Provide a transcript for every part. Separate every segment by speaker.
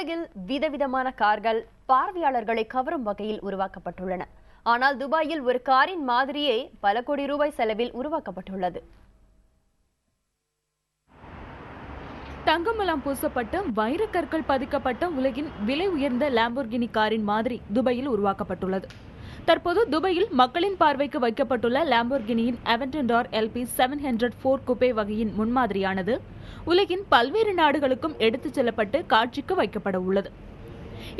Speaker 1: உலகில் விதவிதமான கார்கள் பார்வையாளர்களை கவரும் வகையில் உருவாக்கப்பட்டுள்ளன. ஆனால் துபாயில் ஒரு காரின் மாதிரியே பல கோடி ரூபாய் செலவில் உருவாக்கப்பட்டுள்ளது.
Speaker 2: தங்கமலம் பூசப்பட்ட வைரக்கற்கள் பதிக்கப்பட்ட உலகின் விலை உயர்ந்த லாம்போர்கினி காரின் மாதிரி துபாயில் உருவாக்கப்பட்டுள்ளது. தற்போது துபாயில் மக்களின் பார்வைக்கு வைக்கப்பட்டுள்ள லாம்போர்கினியின் அவென்டர் LP 700 கூப்பே வகையின் முன்மாதிரியானது உலகின் பல்வேறு நாடுகளுக்கும் எடுத்துச் செல்லப்பட்டு காட்சிக்கு வைக்கப்பட உள்ளது.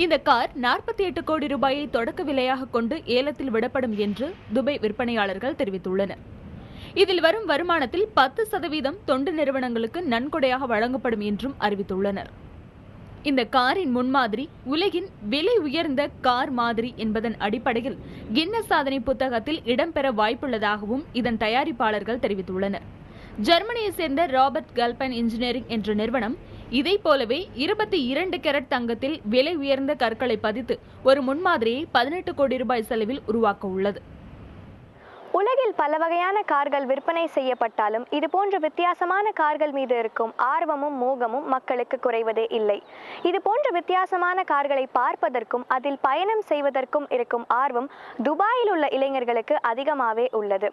Speaker 2: இந்த கார் 48 கோடி ரூபாயை தொடக்க விலையாக கொண்டு ஏலத்தில் விடப்படும் என்று துபாய் விற்பனையாளர்கள் தெரிவித்துள்ளனர். இதில் வரும் வருமானத்தில் 10% தொண்டு நிறுவனங்களுக்கு நன்கொடையாக வழங்கப்படும் என்றும் அறிவித்துள்ளனர். இந்த காரின் முன்மாதிரி உலகின் விலை உயர்ந்த கார் மாதிரி என்பதன் அடிப்படையில் கின்னஸ் சாதனை புத்தகத்தில் இடம்பெற வாய்ப்புள்ளதாகவும் இதன் தயாரிப்பாளர்கள் தெரிவித்துள்ளனர். ஜெர்மனியை சேர்ந்த ராபர்ட் கல்பன் இன்ஜினியரிங் என்ற நிறுவனம் இதை போலவே 22 கேரட் தங்கத்தில் விலை உயர்ந்த கற்களை பதித்து ஒரு முன்மாதிரியை 18 கோடி ரூபாய் செலவில் உருவாக்க உள்ளது.
Speaker 3: உலகில் பல வகையான கார்கள் விற்பனை செய்யப்பட்டாலும் இதுபோன்ற வித்தியாசமான கார்கள் மீது இருக்கும் ஆர்வமும் மோகமும் மக்களுக்கு குறைவதே இல்லை. இதுபோன்ற வித்தியாசமான கார்களை பார்ப்பதற்கும் அதில் பயணம் செய்வதற்கும் இருக்கும் ஆர்வம் துபாயில் உள்ள இளைஞர்களுக்கு அதிகமாகவே உள்ளது.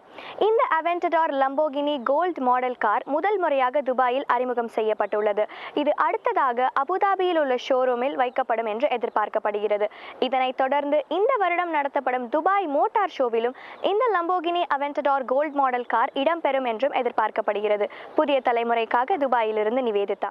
Speaker 3: இந்த அவென்டர் லம்போகினி கோல்ட் மாடல் கார் முதல் முறையாக துபாயில் அறிமுகம் செய்யப்பட்டுள்ளது. இது அடுத்ததாக அபுதாபியில் உள்ள ஷோரூமில் வைக்கப்படும் என்று எதிர்பார்க்கப்படுகிறது. இதனைத் தொடர்ந்து இந்த வருடம் நடத்தப்படும் துபாய் மோட்டார் ஷோவிலும் இந்த லம்போகினி அவென்டர் கோல்ட் மாடல் கார் இடம்பெறும் என்றும் எதிர்பார்க்கப்படுகிறது. புதிய தலைமுறைக்காக துபாயிலிருந்து நிவேதிதா.